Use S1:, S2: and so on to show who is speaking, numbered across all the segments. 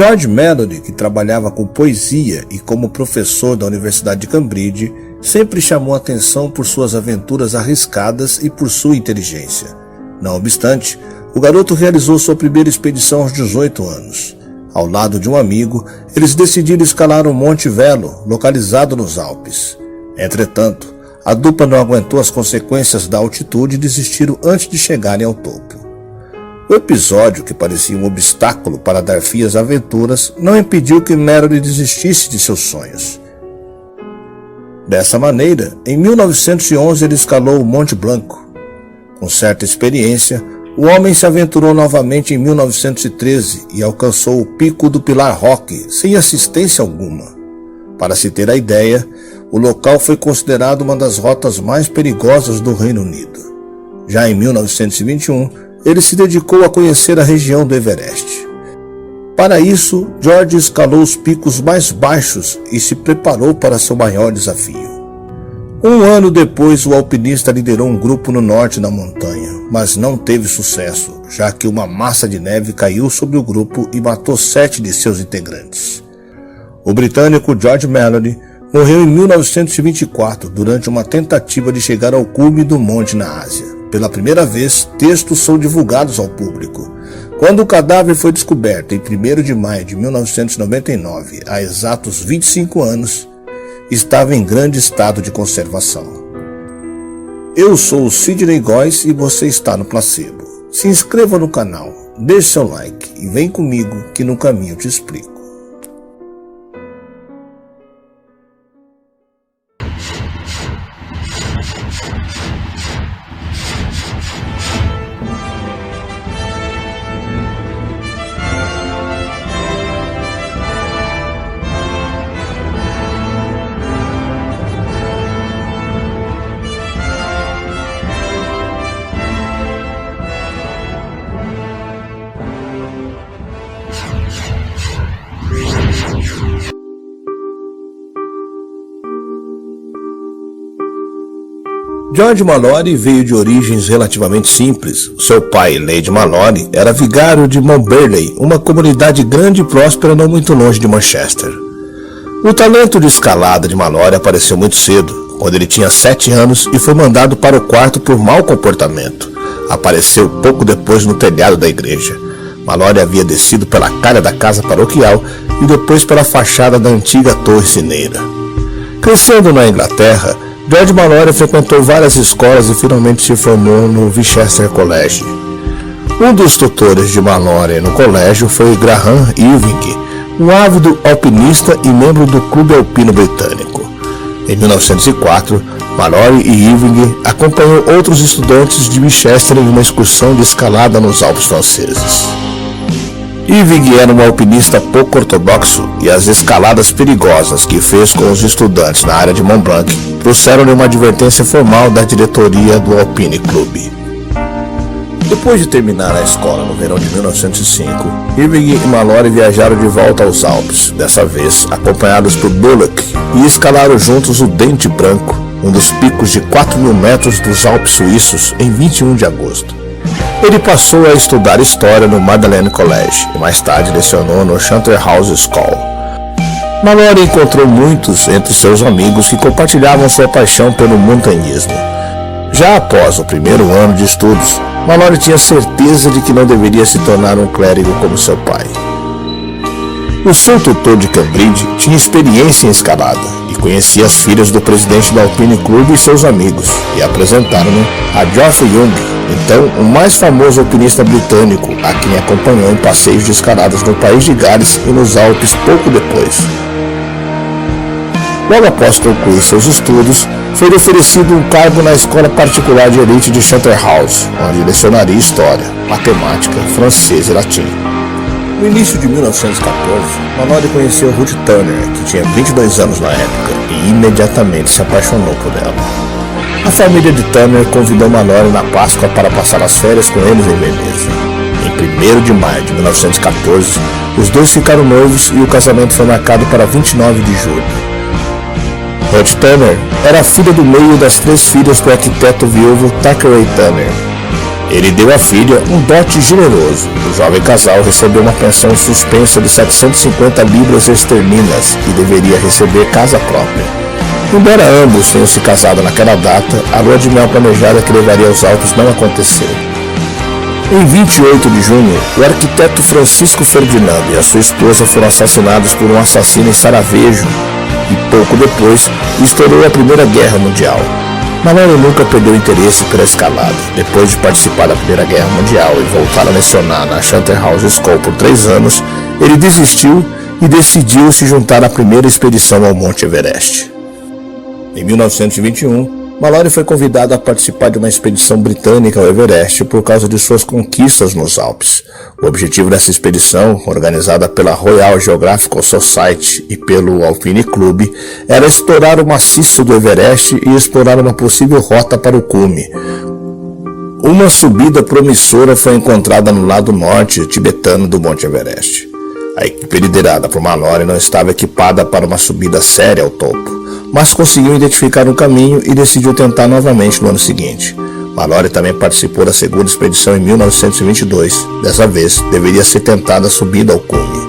S1: George Mallory, que trabalhava com poesia e como professor da Universidade de Cambridge, sempre chamou atenção por suas aventuras arriscadas e por sua inteligência. Não obstante, o garoto realizou sua primeira expedição aos 18 anos. Ao lado de um amigo, eles decidiram escalar o Monte Velo, localizado nos Alpes. Entretanto, a dupla não aguentou as consequências da altitude e desistiram antes de chegarem ao topo. O episódio, que parecia um obstáculo para dar fim às aventuras, não impediu que Mallory desistisse de seus sonhos. Dessa maneira, em 1911 ele escalou o Monte Blanco. Com certa experiência, o homem se aventurou novamente em 1913 e alcançou o pico do Pilar Rock sem assistência alguma. Para se ter a ideia, o local foi considerado uma das rotas mais perigosas do Reino Unido. Já em 1921, ele se dedicou a conhecer a região do Everest. Para isso, George escalou os picos mais baixos e se preparou para seu maior desafio. Um ano depois, o alpinista liderou um grupo no norte da montanha, mas não teve sucesso, já que uma massa de neve caiu sobre o grupo e matou 7 de seus integrantes. O britânico George Mallory morreu em 1924 durante uma tentativa de chegar ao cume do monte na Ásia. Pela primeira vez, textos são divulgados ao público. Quando o cadáver foi descoberto em 1º de maio de 1999, há exatos 25 anos, estava em grande estado de conservação. Eu sou o Sidney Góes e você está no Placebo. Se inscreva no canal, deixe seu like e vem comigo que no caminho te explico. George Mallory veio de origens relativamente simples. Seu pai, Lady Mallory, era vigário de Montberley, uma comunidade grande e próspera não muito longe de Manchester. O talento de escalada de Mallory apareceu muito cedo, quando ele tinha 7 anos e foi mandado para o quarto por mau comportamento. Apareceu pouco depois no telhado da igreja. Mallory havia descido pela calha da casa paroquial e depois pela fachada da antiga torre sineira. Crescendo na Inglaterra, George Mallory frequentou várias escolas e finalmente se formou no Winchester College. Um dos tutores de Mallory no colégio foi Graham Irving, um ávido alpinista e membro do Clube Alpino Britânico. Em 1904, Mallory e Irving acompanhou outros estudantes de Winchester em uma excursão de escalada nos Alpes franceses. Irving era um alpinista pouco ortodoxo e as escaladas perigosas que fez com os estudantes na área de Mont Blanc trouxeram-lhe uma advertência formal da diretoria do Alpine Club. Depois de terminar a escola no verão de 1905, Irving e Mallory viajaram de volta aos Alpes, dessa vez acompanhados por Bullock, e escalaram juntos o Dente Branco, um dos picos de 4.000 metros dos Alpes suíços, em 21 de agosto. Ele passou a estudar História no Magdalen College e mais tarde lecionou no Charterhouse School. Mallory encontrou muitos entre seus amigos que compartilhavam sua paixão pelo montanhismo. Já após o primeiro ano de estudos, Mallory tinha certeza de que não deveria se tornar um clérigo como seu pai. O seu tutor de Cambridge tinha experiência em escalada e conhecia as filhas do presidente do Alpine Club e seus amigos, e apresentaram-no a Geoffrey Young, então o mais famoso alpinista britânico, a quem acompanhou em passeios de escaladas no país de Gales e nos Alpes pouco depois. Logo após concluir seus estudos, foi-lhe oferecido um cargo na escola particular de elite de Charterhouse, onde lecionaria História, Matemática, Francês e Latim. No início de 1914, Mallory conheceu Ruth Turner, que tinha 22 anos na época, e imediatamente se apaixonou por ela. A família de Turner convidou Mallory na Páscoa para passar as férias com eles em Veneza. Em 1º de maio de 1914, os dois ficaram noivos e o casamento foi marcado para 29 de julho. Ruth Turner era a filha do meio das 3 filhas do arquiteto viúvo Thackeray Turner. Ele deu à filha um dote generoso. O jovem casal recebeu uma pensão suspensa de 750 libras esterlinas e deveria receber casa própria. Embora ambos tenham se casado naquela data, a lua de mel planejada que levaria aos altos não aconteceu. Em 28 de junho, o arquiteto Francisco Ferdinando e a sua esposa foram assassinados por um assassino em Sarajevo e pouco depois estourou a Primeira Guerra Mundial. Mallory nunca perdeu interesse pela escalada. Depois de participar da Primeira Guerra Mundial e voltar a lecionar na Charterhouse School por 3 anos, ele desistiu e decidiu se juntar à primeira expedição ao Monte Everest. Em 1921, Mallory foi convidado a participar de uma expedição britânica ao Everest por causa de suas conquistas nos Alpes. O objetivo dessa expedição, organizada pela Royal Geographical Society e pelo Alpine Club, era explorar o maciço do Everest e explorar uma possível rota para o cume. Uma subida promissora foi encontrada no lado norte tibetano do Monte Everest. A equipe liderada por Mallory não estava equipada para uma subida séria ao topo, mas conseguiu identificar um caminho e decidiu tentar novamente no ano seguinte. Mallory também participou da segunda expedição em 1922. Dessa vez, deveria ser tentada a subida ao cume.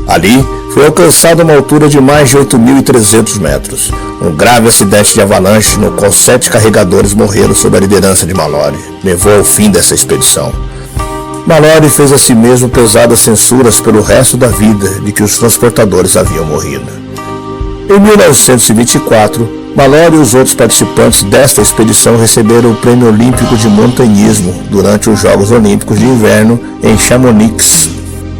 S1: Ali, foi alcançada uma altura de mais de 8.300 metros. Um grave acidente de avalanche no qual 7 carregadores morreram sob a liderança de Mallory levou ao fim dessa expedição. Mallory fez a si mesmo pesadas censuras pelo resto da vida de que os transportadores haviam morrido. Em 1924, Mallory e os outros participantes desta expedição receberam o Prêmio Olímpico de Montanhismo durante os Jogos Olímpicos de Inverno em Chamonix.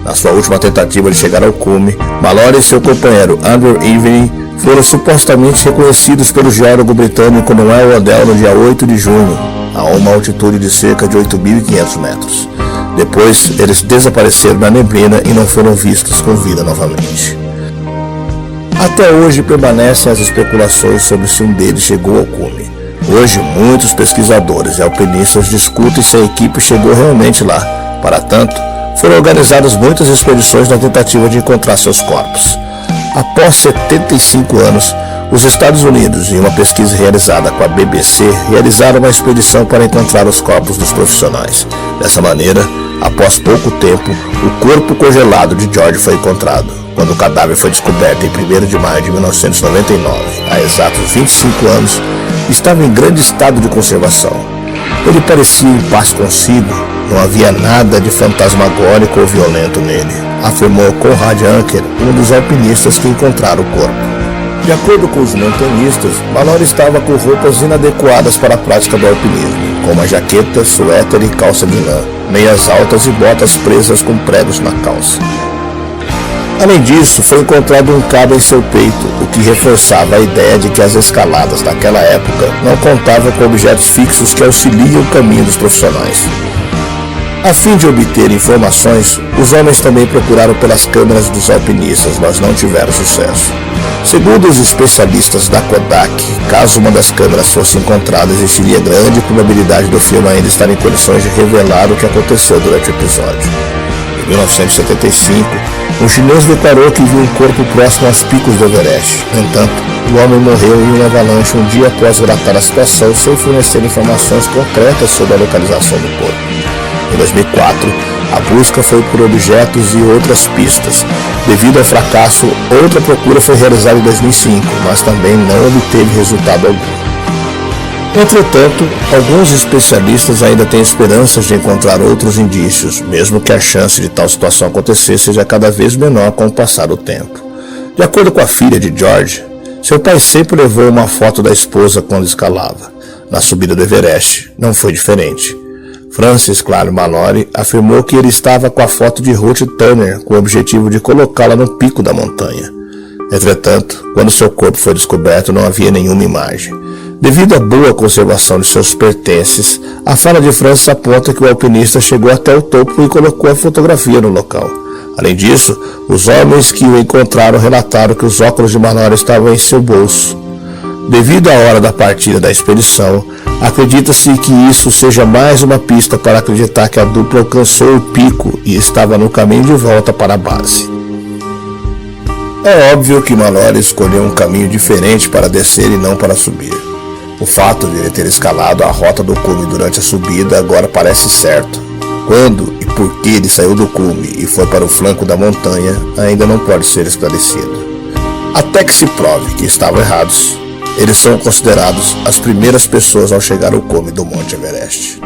S1: Na sua última tentativa de chegar ao cume, Mallory e seu companheiro Andrew Irving foram supostamente reconhecidos pelo geólogo britânico Noel Odell no dia 8 de junho, a uma altitude de cerca de 8.500 metros. Depois, eles desapareceram na neblina e não foram vistos com vida novamente. Até hoje permanecem as especulações sobre se um deles chegou ao cume. Hoje, muitos pesquisadores e alpinistas discutem se a equipe chegou realmente lá. Para tanto, foram organizadas muitas expedições na tentativa de encontrar seus corpos. Após 75 anos, os Estados Unidos, em uma pesquisa realizada com a BBC, realizaram uma expedição para encontrar os corpos dos profissionais. Dessa maneira, após pouco tempo, o corpo congelado de George foi encontrado. Quando o cadáver foi descoberto em 1º de maio de 1999, há exatos 25 anos, estava em grande estado de conservação. Ele parecia em paz consigo, não havia nada de fantasmagórico ou violento nele, afirmou Conrad Anker, um dos alpinistas que encontraram o corpo. De acordo com os montanhistas, Mallory estava com roupas inadequadas para a prática do alpinismo, como a jaqueta, suéter e calça de lã, meias altas e botas presas com pregos na calça. Além disso, foi encontrado um cabo em seu peito, o que reforçava a ideia de que as escaladas daquela época não contavam com objetos fixos que auxiliam o caminho dos profissionais. A fim de obter informações, os homens também procuraram pelas câmeras dos alpinistas, mas não tiveram sucesso. Segundo os especialistas da Kodak, caso uma das câmeras fosse encontrada, existiria grande probabilidade do filme ainda estar em condições de revelar o que aconteceu durante o episódio. Em 1975, um chinês declarou que viu um corpo próximo aos picos do Everest. No entanto, o homem morreu em uma avalanche um dia após relatar a situação sem fornecer informações concretas sobre a localização do corpo. Em 2004, a busca foi por objetos e outras pistas. Devido ao fracasso, outra procura foi realizada em 2005, mas também não obteve resultado algum. Entretanto, alguns especialistas ainda têm esperanças de encontrar outros indícios, mesmo que a chance de tal situação acontecer seja cada vez menor com o passar do tempo. De acordo com a filha de George, seu pai sempre levou uma foto da esposa quando escalava. Na subida do Everest, não foi diferente. Francis Clark Mallory afirmou que ele estava com a foto de Ruth Turner com o objetivo de colocá-la no pico da montanha. Entretanto, quando seu corpo foi descoberto, não havia nenhuma imagem. Devido à boa conservação de seus pertences, a fala de Francis aponta que o alpinista chegou até o topo e colocou a fotografia no local. Além disso, os homens que o encontraram relataram que os óculos de Mallory estavam em seu bolso. Devido à hora da partida da expedição, acredita-se que isso seja mais uma pista para acreditar que a dupla alcançou o pico e estava no caminho de volta para a base. É óbvio que Mallory escolheu um caminho diferente para descer e não para subir. O fato de ele ter escalado a rota do cume durante a subida agora parece certo. Quando e por que ele saiu do cume e foi para o flanco da montanha ainda não pode ser esclarecido. Até que se prove que estavam errados, eles são considerados as primeiras pessoas ao chegar ao cume do Monte Everest.